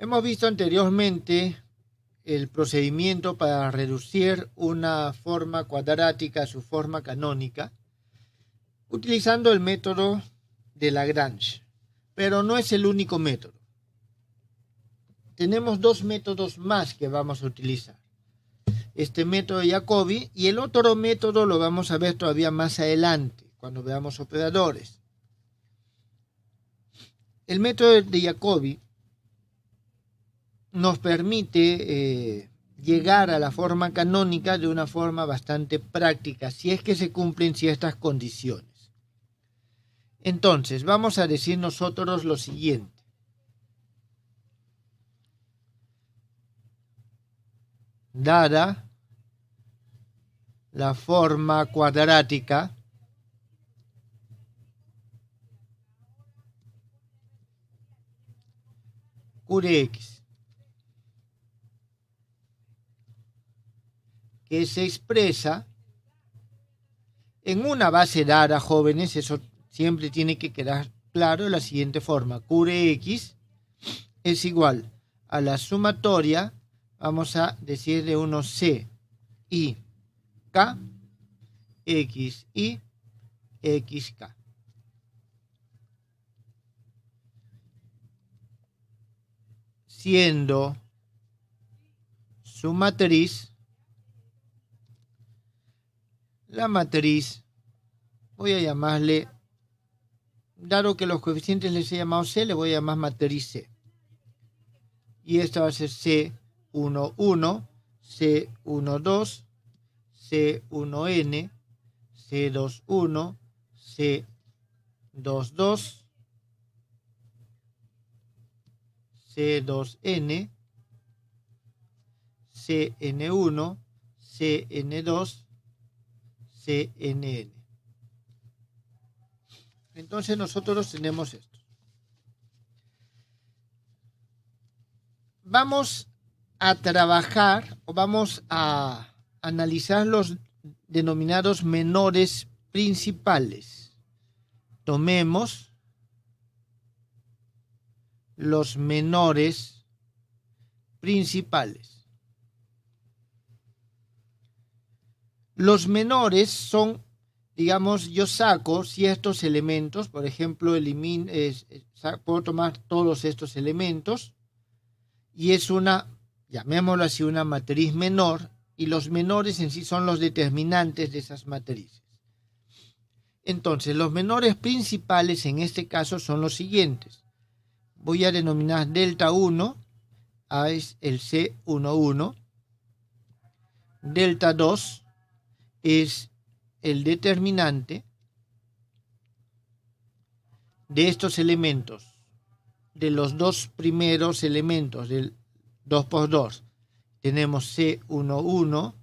Hemos visto anteriormente el procedimiento para reducir una forma cuadrática a su forma canónica utilizando el método de Lagrange, pero no es el único método. Tenemos dos métodos más que vamos a utilizar. Este método de Jacobi y el otro método lo vamos a ver todavía más adelante, cuando veamos operadores. El método de Jacobi nos permite llegar a la forma canónica de una forma bastante práctica, si es que se cumplen ciertas condiciones. Entonces, vamos a decir nosotros lo siguiente. Dada la forma cuadrática Q de X, que se expresa en una base dada, jóvenes, eso siempre tiene que quedar claro de la siguiente forma. Q de X es igual a la sumatoria, vamos a decir de unos C y K, X y XK. Siendo su matriz, la matriz, voy a llamarle, dado que los coeficientes les he llamado C, le voy a llamar matriz C. Y esta va a ser C11, C12, C1N, C21, C22, C2N, CN1, CN2, CNN. Entonces nosotros tenemos esto. Vamos a trabajar o vamos a analizar los denominados menores principales. Tomemos los menores principales. Los menores son, digamos, yo saco ciertos elementos, por ejemplo, puedo tomar todos estos elementos y es una, llamémoslo así, una matriz menor, y los menores en sí son los determinantes de esas matrices. Entonces, los menores principales en este caso son los siguientes. Voy a denominar delta 1, es el C11, delta 2 es el determinante de estos elementos, de los dos primeros elementos del 2 por 2. Tenemos C11,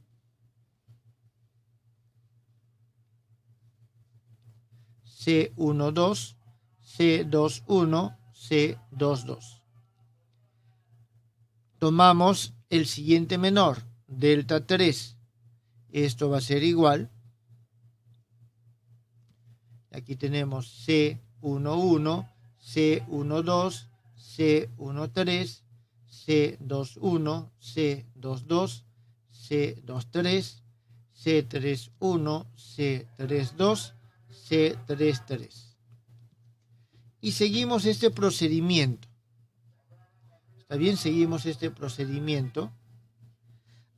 C12, C21, C22. Tomamos el siguiente menor, delta 3. Esto va a ser igual. Aquí tenemos C11, C12, C13, C21, C22, C23, C31, C32, C33. Y seguimos este procedimiento. ¿Está bien? Seguimos este procedimiento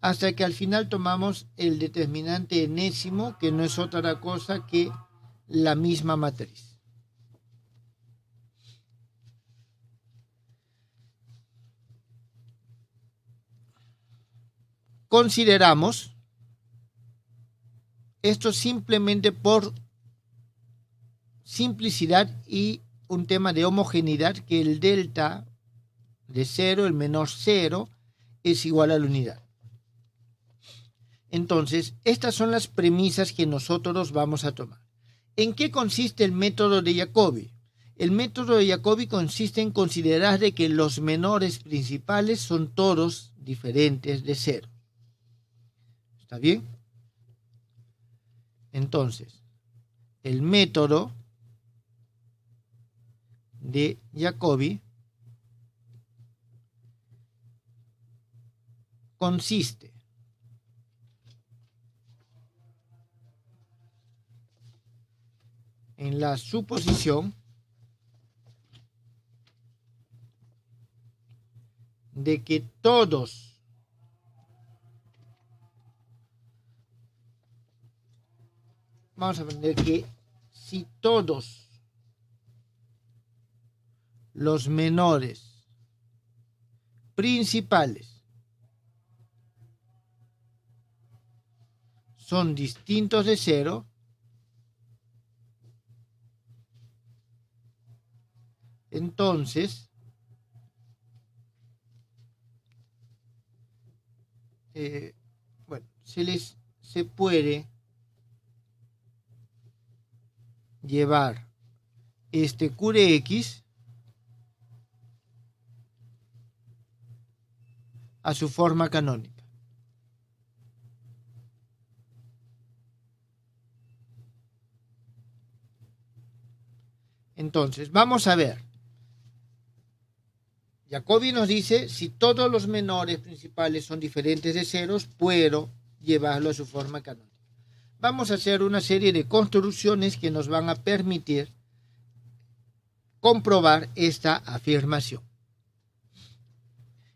hasta que al final tomamos el determinante enésimo, que no es otra cosa que la misma matriz. Consideramos esto simplemente por simplicidad y un tema de homogeneidad, que el delta de 0, el menor 0, es igual a la unidad. Entonces, estas son las premisas que nosotros vamos a tomar. ¿En qué consiste el método de Jacobi? El método de Jacobi consiste en considerar de que los menores principales son todos diferentes de 0. ¿Está bien? Entonces, el método de Jacobi consiste en la suposición de que todos vamos a aprender que si todos los menores principales son distintos de cero, entonces bueno, se puede llevar este Q de X a su forma canónica. Entonces, vamos a ver. Jacobi nos dice, si todos los menores principales son diferentes de ceros, puedo llevarlo a su forma canónica. Vamos a hacer una serie de construcciones que nos van a permitir comprobar esta afirmación.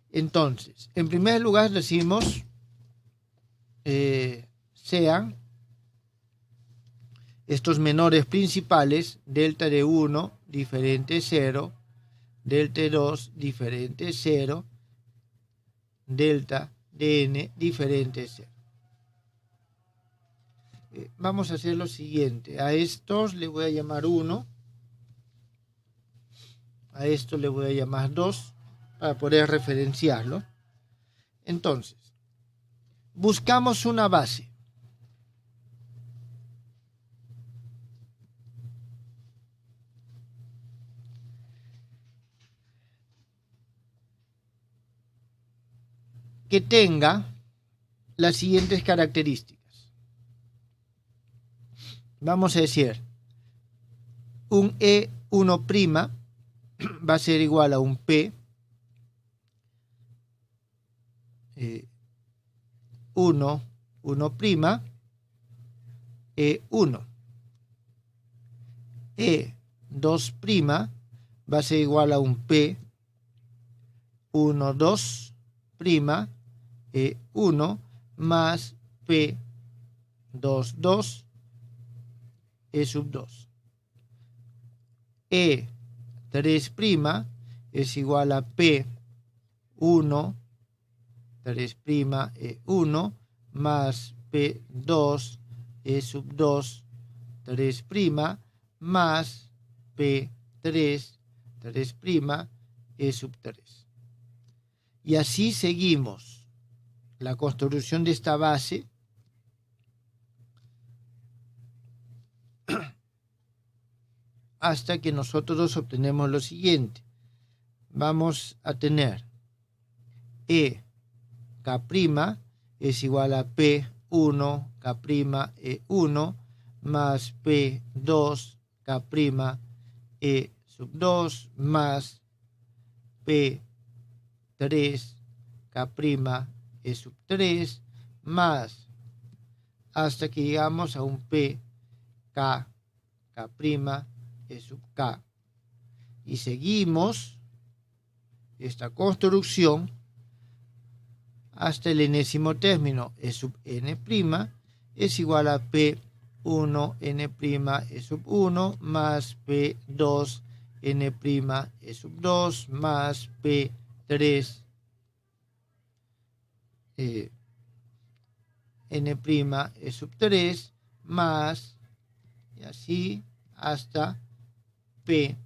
Entonces, en primer lugar decimos, sean estos menores principales, delta de 1 diferente 0, delta de 2 diferente 0, delta de n diferente 0. Vamos a hacer lo siguiente, a estos le voy a llamar 1, a esto le voy a llamar 2, para poder referenciarlo. Entonces, buscamos una base. Que tenga las siguientes características. Vamos a decir, un E1' va a ser igual a un P 1, 1', E1. E2' va a ser igual a un P 1, 2', E1 más P 2, 2, E sub 2. E3' es igual a P 1, 3', E1 más P2, E sub 2, 3' más P3, 3', E sub 3. Y así seguimos la construcción de esta base hasta que nosotros obtenemos lo siguiente. Vamos a tener E K' es igual a P1 K' E1 más P2 K' E sub 2 más P3 K' E sub 3 más hasta que llegamos a un P K K' E sub K. Y seguimos esta construcción hasta el enésimo término. E sub n' es igual a P1 n' E sub 1 más P2 n' E sub 2 más P3 n' E sub 3 más, y así hasta P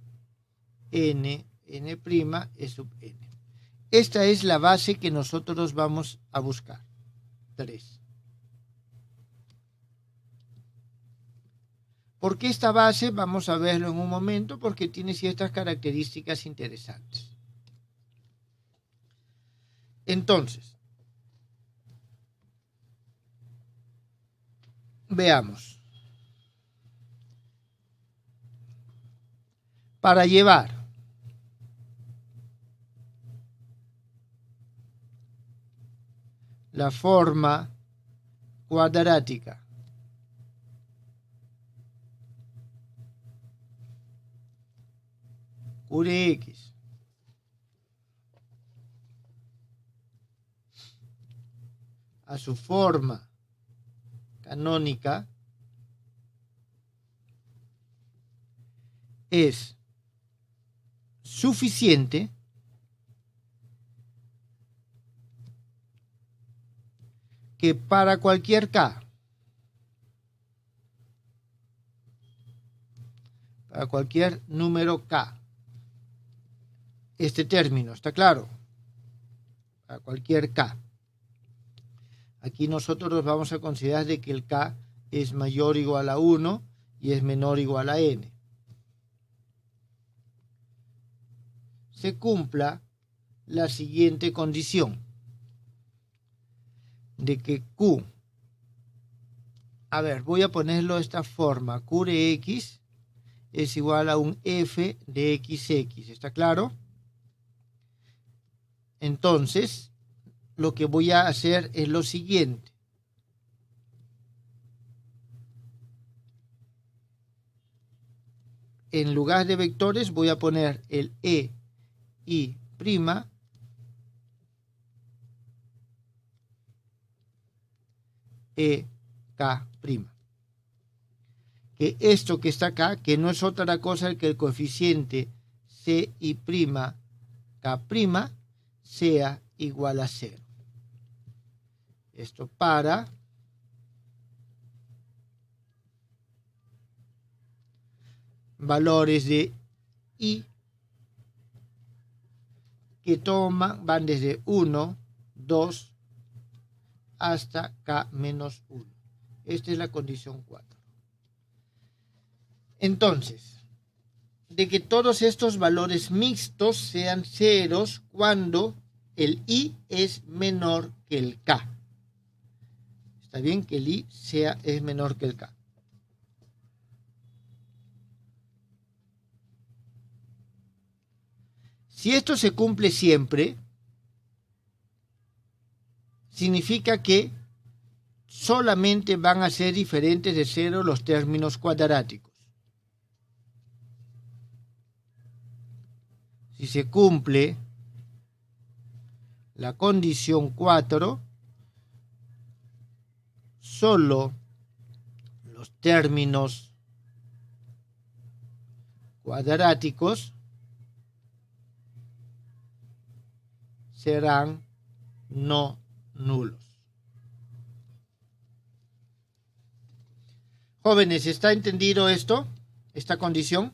n n' E sub n. Esta es la base que nosotros vamos a buscar. 3. ¿Por qué esta base? Vamos a verlo en un momento porque tiene ciertas características interesantes. Entonces, veamos. Para llevar la forma cuadrática. Q de X a su forma canónica es suficiente que para cualquier K, para cualquier número K, este término, ¿está claro? Para cualquier K. Aquí nosotros vamos a considerar de que el K es mayor o igual a 1 y es menor o igual a N. Se cumpla la siguiente condición, de que Q, a ver, voy a ponerlo de esta forma, Q de X es igual a un F de XX, ¿está claro? Entonces, lo que voy a hacer es lo siguiente. En lugar de vectores voy a poner el EI' EK'. Que esto que está acá, que no es otra cosa que el coeficiente CI'K' sea igual a 0. Esto para valores de I que van desde 1, 2 hasta K-1. Esta es la condición 4. Entonces, de que todos estos valores mixtos sean ceros cuando el I es menor que el K. Está bien que el I es menor que el K. Si esto se cumple siempre, significa que solamente van a ser diferentes de 0 los términos cuadráticos. Si se cumple la condición 4, solo los términos cuadráticos serán no nulos. Jóvenes, ¿está entendido esto? ¿Esta condición?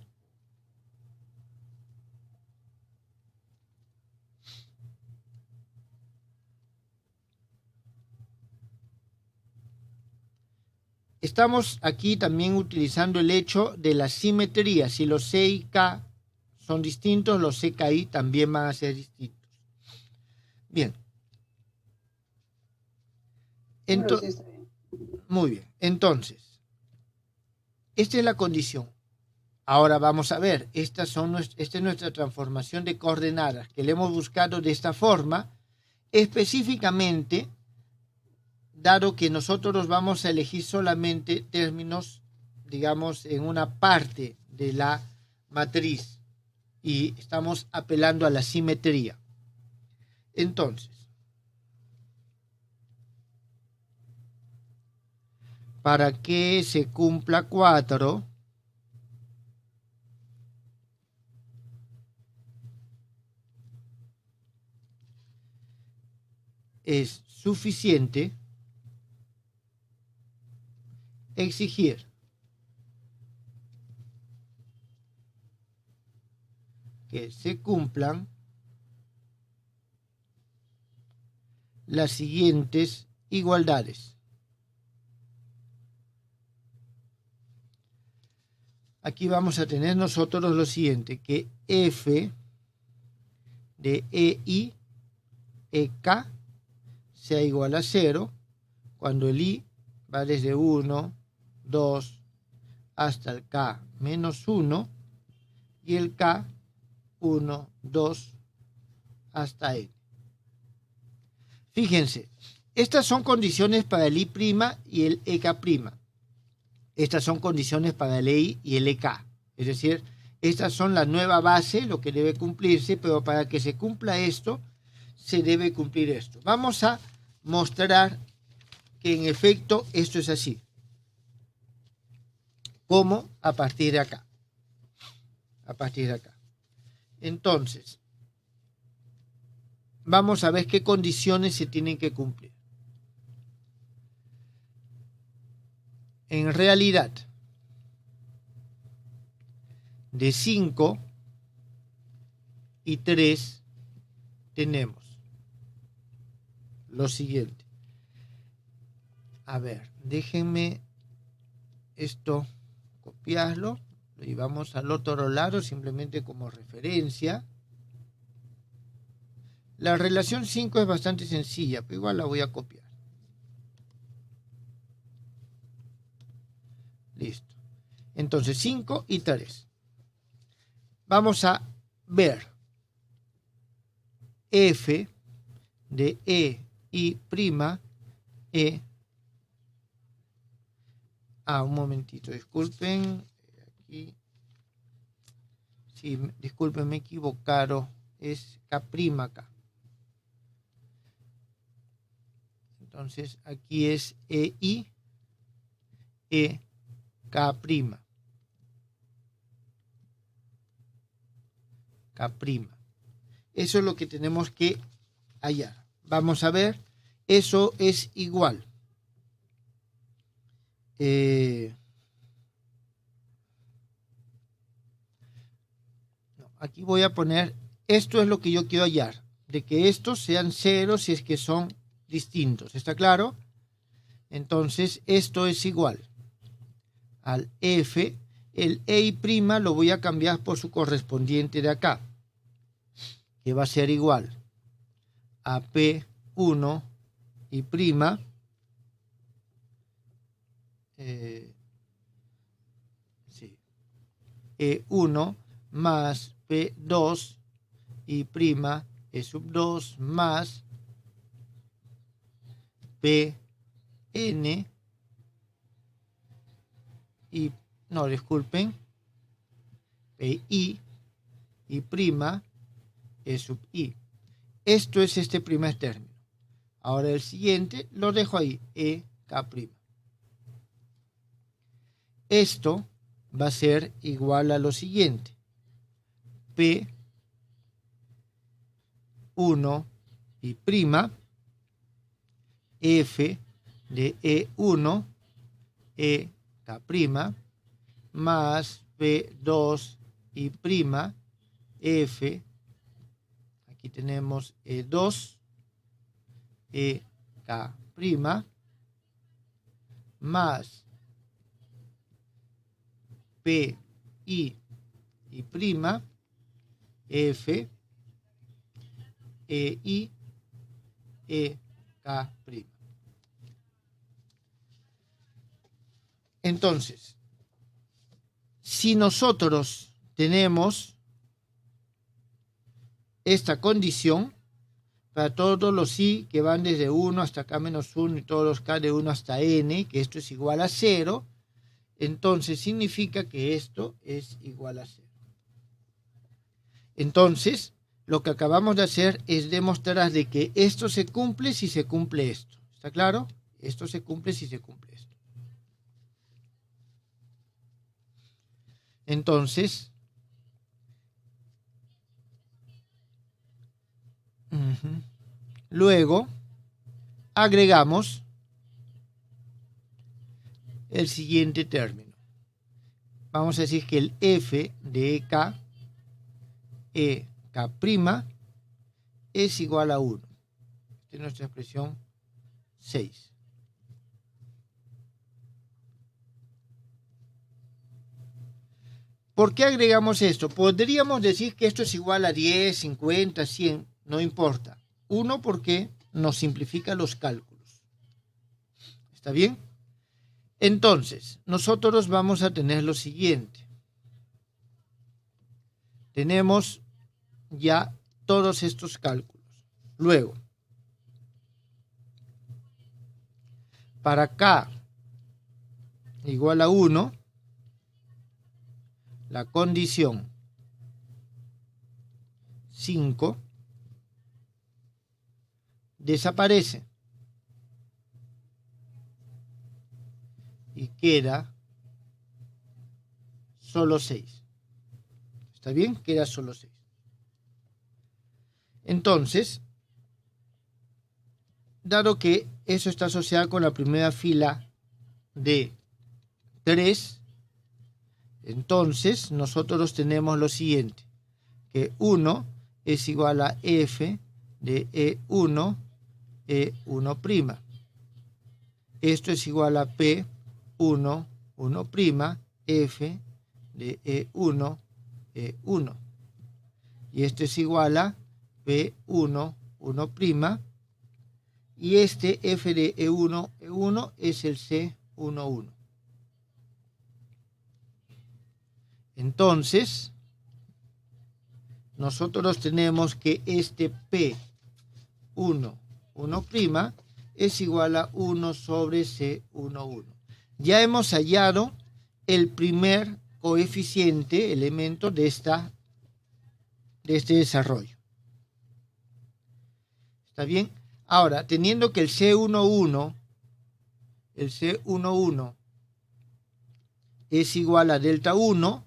Estamos aquí también utilizando el hecho de la simetría. Si los C y K son distintos, los CKI también van a ser distintos. Bien. Muy bien. Entonces, esta es la condición. Ahora vamos a ver, esta es nuestra transformación de coordenadas que le hemos buscado de esta forma, específicamente, dado que nosotros vamos a elegir solamente términos, digamos, en una parte de la matriz y estamos apelando a la simetría. Entonces, para que se cumpla 4, es suficiente exigir que se cumplan las siguientes igualdades. Aquí vamos a tener nosotros lo siguiente, que F de EI, EK sea igual a 0 cuando el I va desde 1, 2 hasta el K menos 1 y el K 1, 2 hasta N. Fíjense, Estas son condiciones para el I' y el EK'. Estas son condiciones para el EI y el EK. Es decir, estas son la nueva base, lo que debe cumplirse, pero para que se cumpla esto, se debe cumplir esto. Vamos a mostrar que en efecto esto es así. ¿Cómo? A partir de acá. A partir de acá. Entonces, vamos a ver qué condiciones se tienen que cumplir. En realidad, de 5 y 3 tenemos lo siguiente. A ver, déjenme esto copiarlo, lo llevamos al otro lado simplemente como referencia. La relación 5 es bastante sencilla, pero igual la voy a copiar. Listo. Entonces 5 y 3. Vamos a ver f de e y prima e. Un momentito, disculpen. Aquí. Sí, disculpen, me he equivocado. Es K' acá. Entonces aquí es EI, K'. K'. Eso es lo que tenemos que hallar. Vamos a ver, eso es igual. Aquí voy a poner, esto es lo que yo quiero hallar, de que estos sean ceros si es que son distintos. ¿Está claro? Entonces, esto es igual al F. El EI' lo voy a cambiar por su correspondiente de acá, que va a ser igual a P1 y prima E1 más P2 y prima E2 más Pn y, no, disculpen, Pi y prima E'. Esto es este primer término. Ahora el siguiente lo dejo ahí, EK'. Esto va a ser igual a lo siguiente. P1 y prima F de E1 EK' más P2 y prima F, aquí tenemos E2 EK' más Pi y prima F EI EK'. Entonces, si nosotros tenemos esta condición para todos los i que van desde 1 hasta k menos 1 y todos los k de 1 hasta n, que esto es igual a 0, entonces significa que esto es igual a 0. Entonces, lo que acabamos de hacer es demostrar de que esto se cumple si se cumple esto. ¿Está claro? Esto se cumple si se cumple esto. Entonces, luego agregamos el siguiente término. Vamos a decir que el f de EK es igual a 1. Esta es nuestra expresión 6. ¿Por qué agregamos esto? Podríamos decir que esto es igual a 10, 50, 100, no importa. Uno, porque nos simplifica los cálculos. ¿Está bien? Entonces, nosotros vamos a tener lo siguiente. Tenemos ya todos estos cálculos. Luego, para K igual a 1, la condición 5 desaparece y queda solo 6. ¿Está bien? Queda solo 6. Entonces, dado que eso está asociado con la primera fila de 3, entonces nosotros tenemos lo siguiente, que 1 es igual a f de E1, E1'. Esto es igual a P1, 1', f de E1, E1. Y esto es igual a P1, 1', y este f de E1, E1 es el C11. Entonces, nosotros tenemos que este P1, 1' es igual a 1 sobre C11. Ya hemos hallado el primer coeficiente, elemento de este desarrollo. ¿Está bien? Ahora, teniendo que el C11 es igual a delta 1,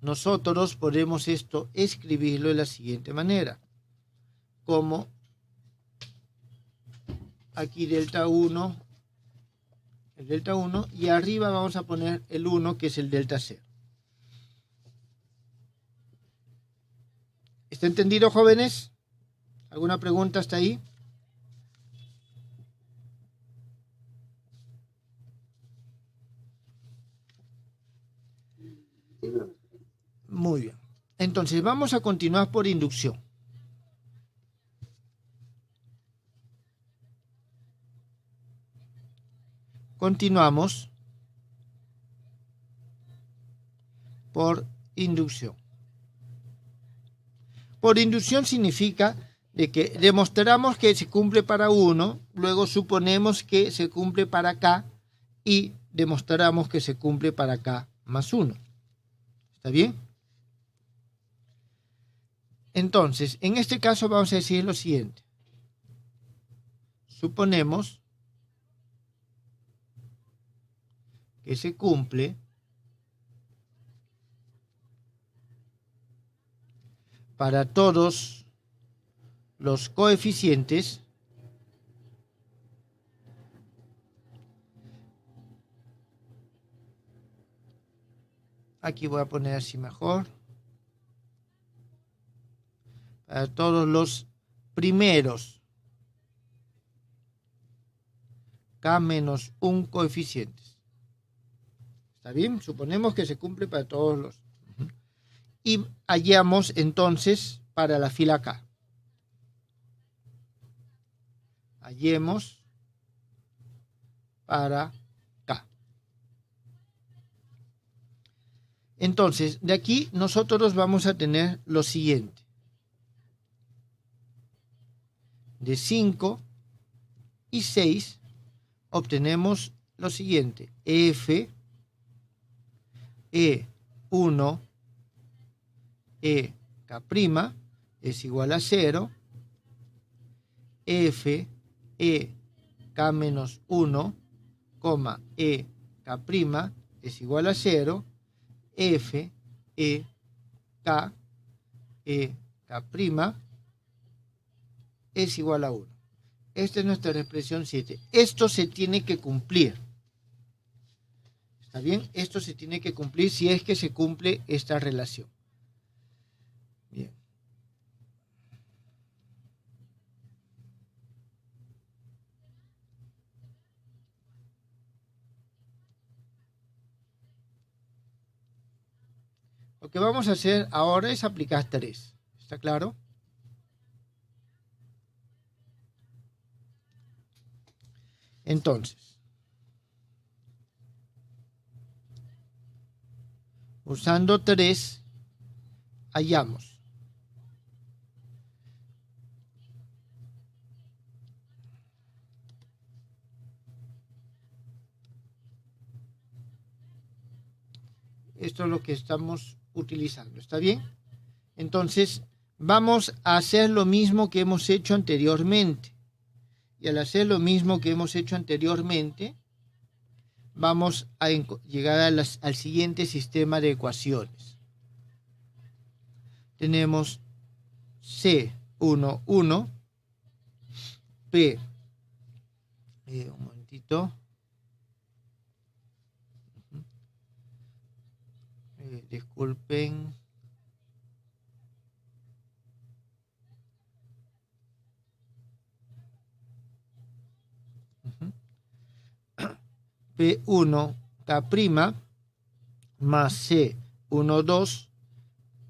nosotros podemos esto escribirlo de la siguiente manera, como aquí delta 1, el delta 1, y arriba vamos a poner el 1, que es el delta 0. ¿Está entendido, jóvenes? ¿Alguna pregunta hasta ahí? Muy bien. Entonces vamos a continuar por inducción. Continuamos por inducción. Por inducción significa de que demostramos que se cumple para 1, luego suponemos que se cumple para K y demostramos que se cumple para K más 1. ¿Está bien? Entonces, en este caso vamos a decir lo siguiente. Suponemos que se cumple para todos los coeficientes aquí voy a poner así mejor, para todos los primeros K menos 1 coeficientes. ¿Está bien? Suponemos que se cumple para todos los. Y hallamos entonces para la fila K. Hallemos para K. Entonces, de aquí nosotros vamos a tener lo siguiente. De 5 y 6 obtenemos lo siguiente. F, E1, EK' es igual a 0. F, EK menos 1, EK' es igual a 0. F, EK, EK' es igual a 1. Esta es nuestra expresión 7. Esto se tiene que cumplir. ¿Está bien? Esto se tiene que cumplir si es que se cumple esta relación. Bien. Lo que vamos a hacer ahora es aplicar 3. ¿Está claro? Entonces, usando 3, hallamos Esto es lo que estamos utilizando. ¿Está bien? Entonces, vamos a hacer lo mismo que hemos hecho anteriormente. Y al hacer lo mismo que hemos hecho anteriormente, vamos a llegar al siguiente sistema de ecuaciones. Tenemos C11, P, un momentito, disculpen, P1K' más C12,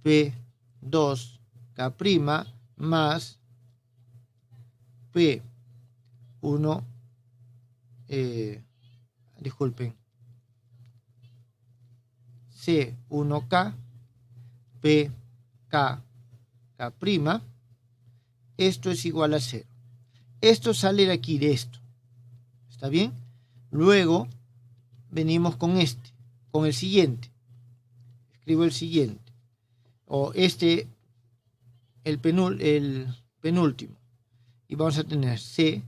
P2K' más P1, disculpen, C1K, PK, K', esto es igual a 0. Esto sale de aquí, de esto. ¿Está bien? Luego venimos con este, con el siguiente. Escribo el siguiente. O este, el penúltimo. Y vamos a tener C,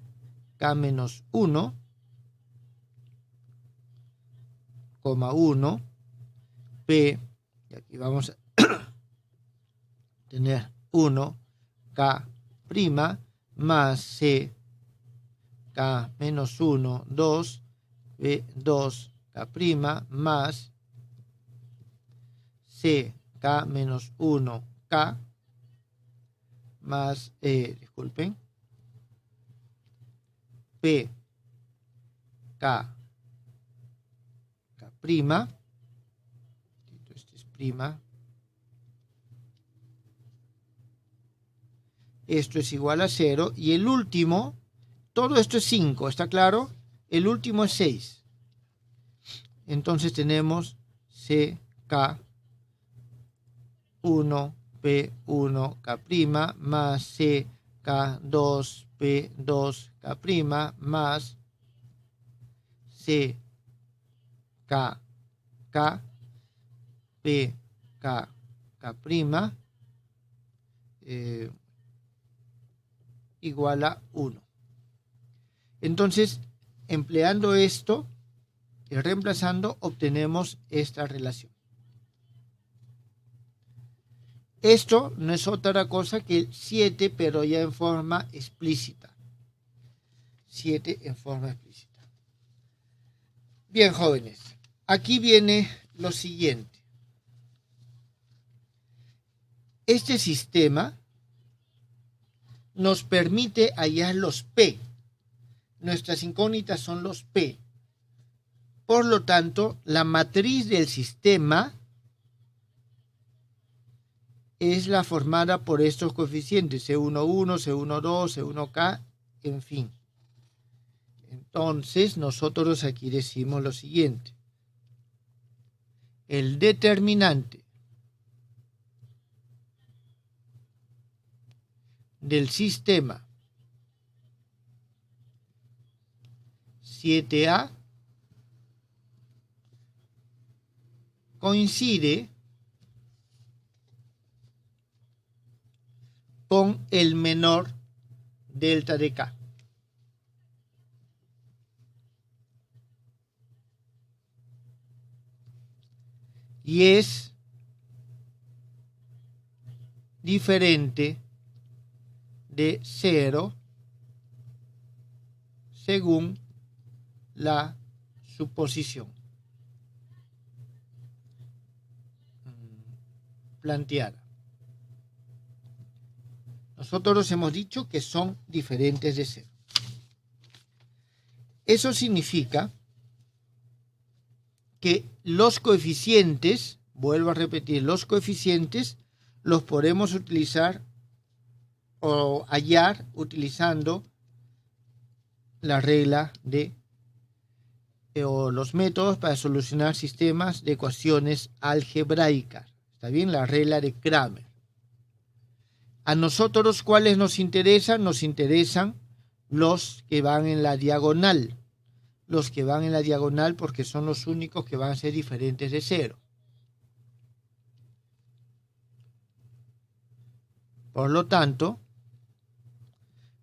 K menos 1, 1, P, y aquí vamos a tener 1, K', más C, K menos 1, 2, P, 2, K', más C, K menos 1, K, más, disculpen, P, K, K', este es prima, esto es igual a 0, y el último, todo esto es 5, ¿está claro? El último es 6. Entonces tenemos CK1, P1, K', más CK2, P2, K', más CK, K, PK, K', igual a 1. Entonces, empleando esto y reemplazando, obtenemos esta relación. Esto no es otra cosa que 7, pero ya en forma explícita. 7 en forma explícita. Bien, jóvenes, aquí viene lo siguiente. Este sistema nos permite hallar los P. Nuestras incógnitas son los P. Por lo tanto, la matriz del sistema es la formada por estos coeficientes, C11, C12, C1K, en fin. Entonces, nosotros aquí decimos lo siguiente. El determinante del sistema 7A coincide con el menor delta de K. Y es diferente de 0 según la suposición planteada. Nosotros hemos dicho que son diferentes de 0. Eso significa que los coeficientes, vuelvo a repetir, los coeficientes los podemos utilizar o hallar utilizando la regla de o los métodos para solucionar sistemas de ecuaciones algebraicas. ¿Está bien? La regla de Cramer. A nosotros, ¿cuáles nos interesan? Nos interesan los que van en la diagonal. Los que van en la diagonal porque son los únicos que van a ser diferentes de 0. Por lo tanto,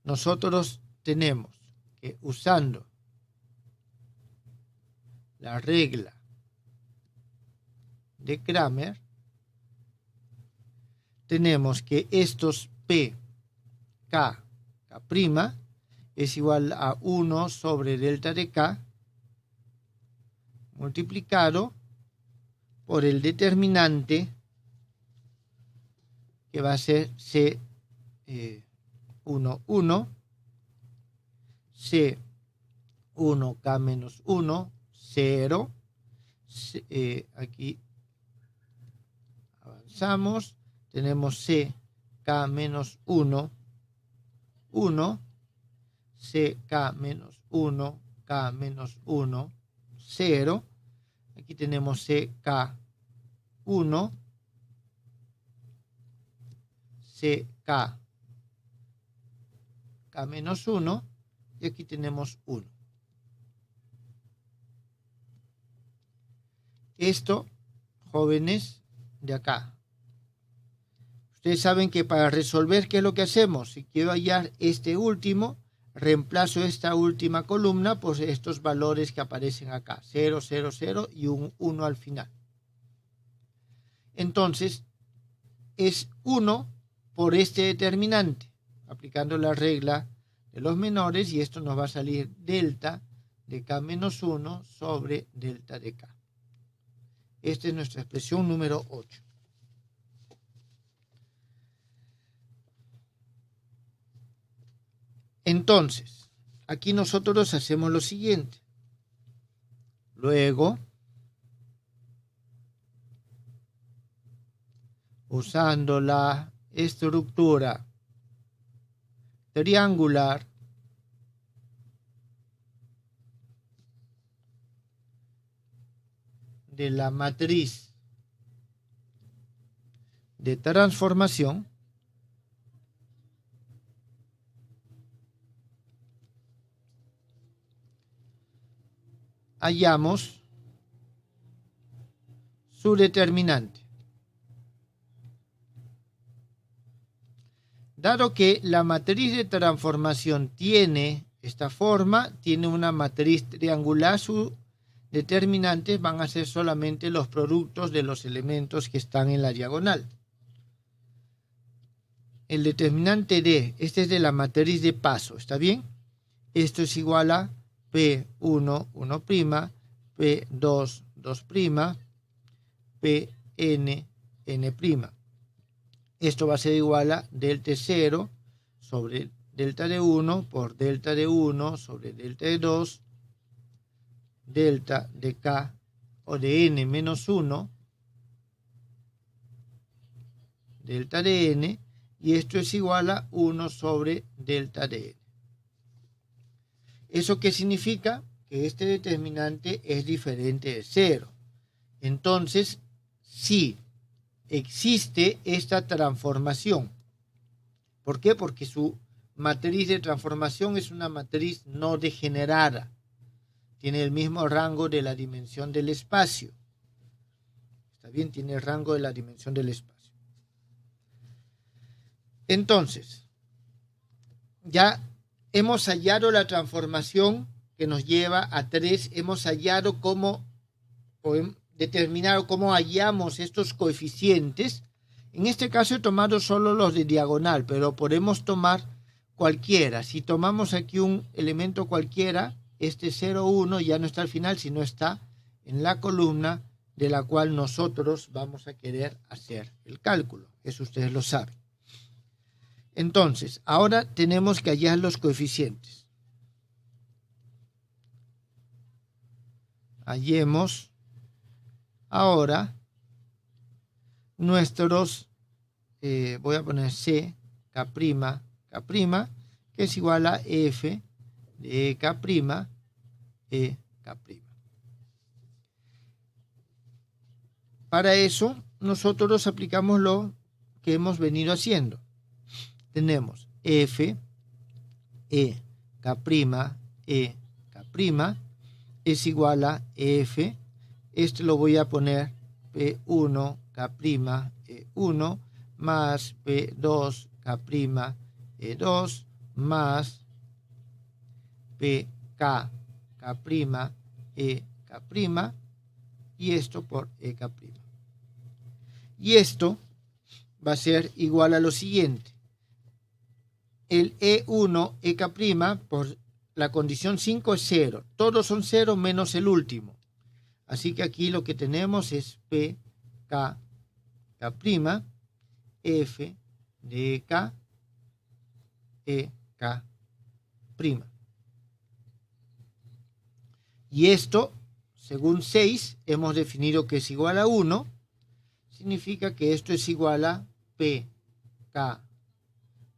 nosotros tenemos que, usando la regla de Cramer, tenemos que estos P, K, K' es igual a 1 sobre delta de K multiplicado por el determinante que va a ser C1, 1, C1K menos 1, 0, aquí avanzamos, tenemos CK menos 1, 1, CK menos 1, K menos 1, 0, aquí tenemos CK1, CK, K menos 1, y aquí tenemos 1. Esto, jóvenes de acá, ustedes saben que para resolver, ¿qué es lo que hacemos? Si quiero hallar este último, reemplazo esta última columna por estos valores que aparecen acá, 0, 0, 0 y un 1 al final. Entonces, es 1 por este determinante, aplicando la regla de los menores, y esto nos va a salir delta de K menos 1 sobre delta de K. Esta es nuestra expresión número 8. Entonces, aquí nosotros hacemos lo siguiente. Luego, usando la estructura triangular, de la matriz de transformación, hallamos su determinante. Dado que la matriz de transformación tiene esta forma, tiene una matriz triangular, sus determinantes van a ser solamente los productos de los elementos que están en la diagonal. El determinante D, este es de la matriz de paso, ¿está bien? Esto es igual a P1, 1', P2, 2', Pn, n'. Esto va a ser igual a delta de 0 sobre delta de 1 por delta de 1 sobre delta de 2, delta de K o de n menos 1, delta de n, y esto es igual a 1 sobre delta de n. ¿Eso qué significa? Que este determinante es diferente de 0. Entonces, sí existe esta transformación. ¿Por qué? Porque su matriz de transformación es una matriz no degenerada. Tiene el mismo rango de la dimensión del espacio. ¿Está bien? Tiene el rango de la dimensión del espacio. Entonces, ya hemos hallado la transformación que nos lleva a 3. Hemos hallado cómo, o determinado cómo hallamos estos coeficientes. En este caso he tomado solo los de diagonal, pero podemos tomar cualquiera. Si tomamos aquí un elemento cualquiera, este 0, 1 ya no está al final, sino está en la columna de la cual nosotros vamos a querer hacer el cálculo. Eso ustedes lo saben. Entonces, ahora tenemos que hallar los coeficientes. Hallemos ahora nuestros, voy a poner C, K', que es igual a F de K', E, K'. Para eso, nosotros aplicamos lo que hemos venido haciendo. Tenemos F, E, K', E, K' es igual a F, este lo voy a poner P1, K', E1, más P2, K' E2 más PK K' EK', y esto por EK'. Y esto va a ser igual a lo siguiente. El E1 EK' por la condición 5 es 0. Todos son 0 menos el último. Así que aquí lo que tenemos es PK K', F de EK, EK'. Y esto, según 6, hemos definido que es igual a 1. Significa que esto es igual a PK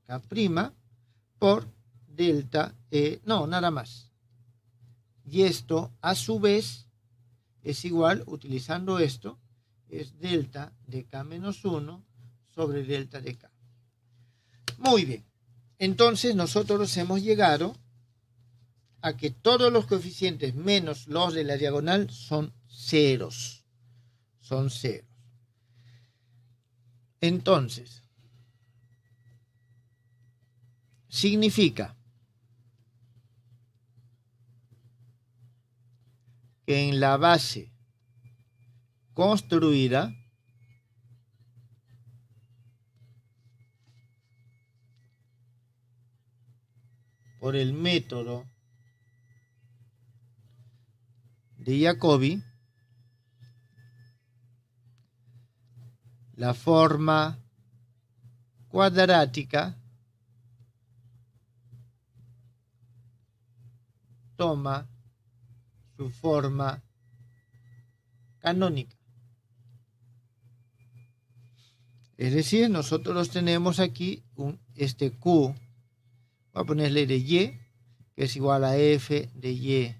K' por delta no, nada más. Y esto, a su vez, es igual, utilizando esto, es delta de K menos 1 sobre delta de K. Muy bien. Entonces nosotros hemos llegado a que todos los coeficientes menos los de la diagonal son ceros. Son ceros. Entonces, significa que en la base construida por el método de Jacobi, la forma cuadrática toma su forma canónica. Es decir, nosotros tenemos aquí este Q, voy a ponerle de Y, que es igual a F de Y,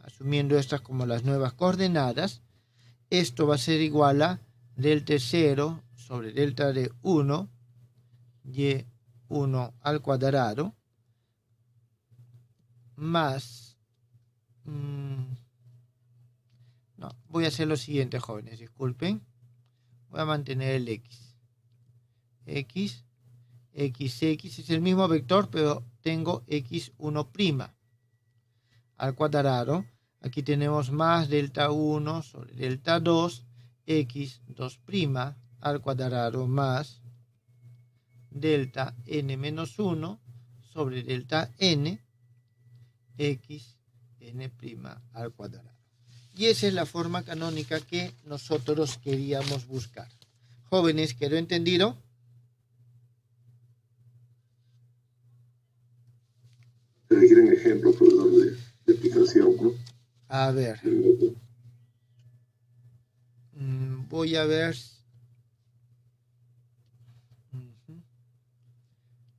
asumiendo estas como las nuevas coordenadas. Esto va a ser igual a delta 0 sobre delta de 1, Y1 al cuadrado, más... no, voy a hacer lo siguiente, jóvenes, disculpen. Voy a mantener el X. X es el mismo vector, pero tengo X1' al cuadrado. Aquí tenemos más delta 1 sobre delta 2, X2' al cuadrado más delta n menos 1 sobre delta n, Xn' al cuadrado. Y esa es la forma canónica que nosotros queríamos buscar. Jóvenes, ¿quedó entendido? Se requieren ejemplos, profesor, de aplicación, ¿no? A ver. Voy a ver.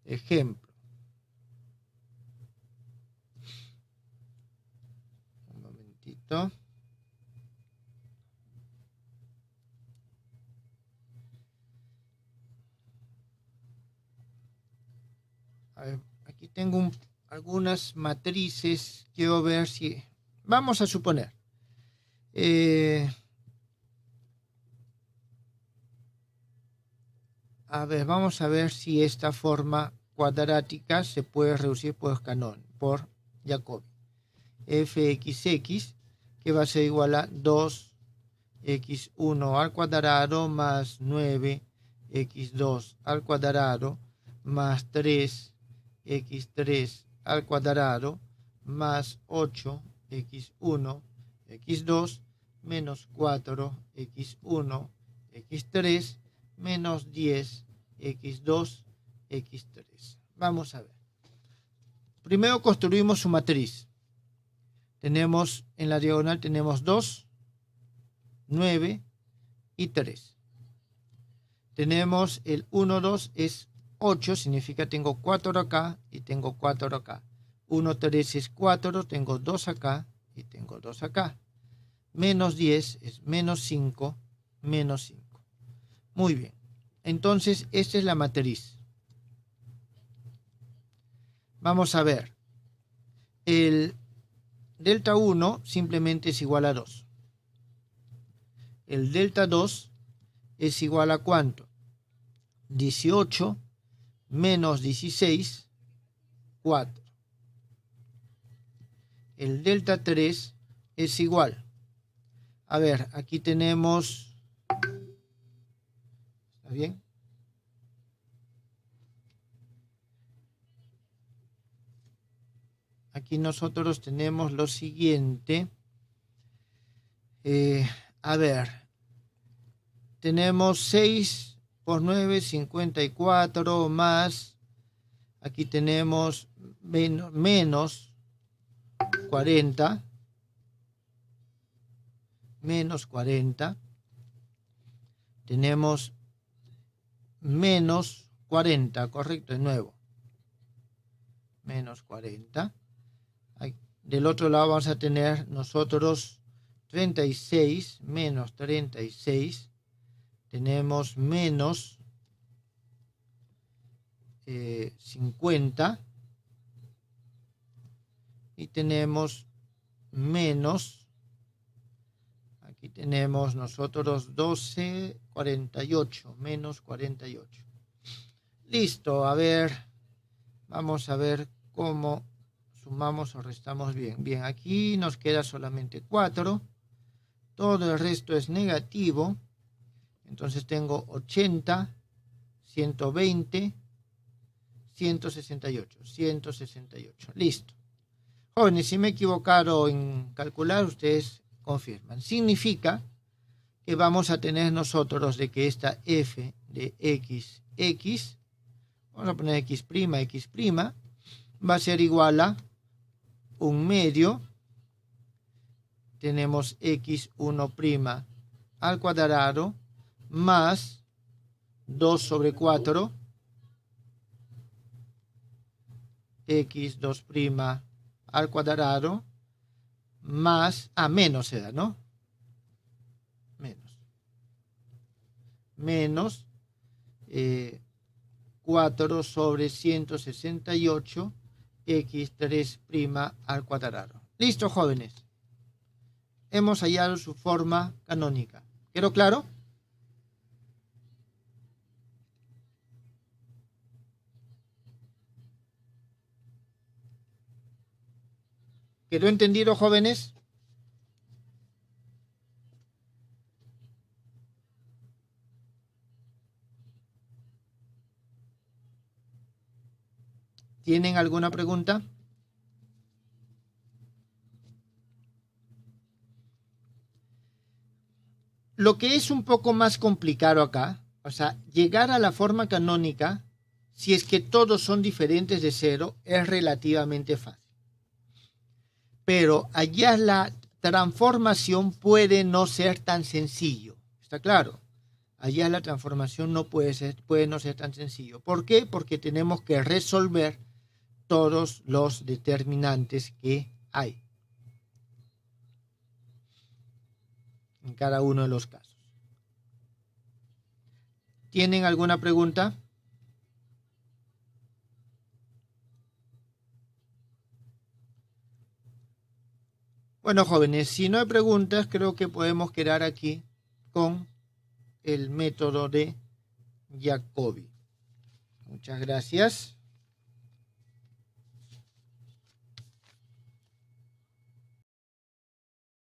Ejemplo. Un momentito. A ver, aquí tengo algunas matrices. Quiero ver si... Vamos a suponer. A ver, vamos a ver si esta forma cuadrática se puede reducir por por Jacobi. Fxx, que va a ser igual a 2x1 al cuadrado más 9x2 al cuadrado más 3x3 al cuadrado más 8x1 x2 menos 4x1 x3 menos 10 x2 x3. Vamos a ver. Primero construimos su matriz. Tenemos en la diagonal tenemos 2, 9 y 3. Tenemos el 1, 2 es 8, significa tengo 4 acá y tengo 4 acá. 1, 3 es 4, tengo 2 acá y tengo 2 acá. Menos 10 es menos 5, menos 5. Muy bien. Entonces, esta es la matriz. Vamos a ver. El delta 1 simplemente es igual a 2. El delta 2 es igual a ¿cuánto? 18 menos 16, 4. El delta 3 es igual. A ver, aquí tenemos... ¿Está bien? Aquí nosotros tenemos lo siguiente. A ver, tenemos 6 por 9, 54 más, aquí tenemos menos 40, tenemos menos 40, correcto, de nuevo, menos 40. Del otro lado vamos a tener nosotros 36 menos 36, tenemos menos 50 y tenemos menos, aquí tenemos nosotros 12, 48, menos 48. Listo, a ver, vamos a ver cómo sumamos o restamos bien. Bien, aquí nos queda solamente 4. Todo el resto es negativo. Entonces tengo 80, 120, 168. 168. Listo. Jóvenes, si me he equivocado en calcular, ustedes confirman. Significa que vamos a tener nosotros de que esta f de x, vamos a poner x', va a ser igual a 1 medio, tenemos x1' al cuadrado más 2 sobre 4 x2' al cuadrado más, menos se da, ¿no? Menos 4 sobre 168 x3' al cuadrado. Listo, jóvenes. Hemos hallado su forma canónica. ¿Quedó claro? ¿Quedó entendido, jóvenes? ¿Tienen alguna pregunta? Lo que es un poco más complicado acá, o sea, llegar a la forma canónica, si es que todos son diferentes de 0, es relativamente fácil. Pero allá la transformación puede no ser tan sencillo. ¿Está claro? Allá la transformación no puede no ser tan sencillo. ¿Por qué? Porque tenemos que resolver todos los determinantes que hay en cada uno de los casos. ¿Tienen alguna pregunta? Bueno, jóvenes, si no hay preguntas, creo que podemos quedar aquí con el método de Jacobi. Muchas gracias.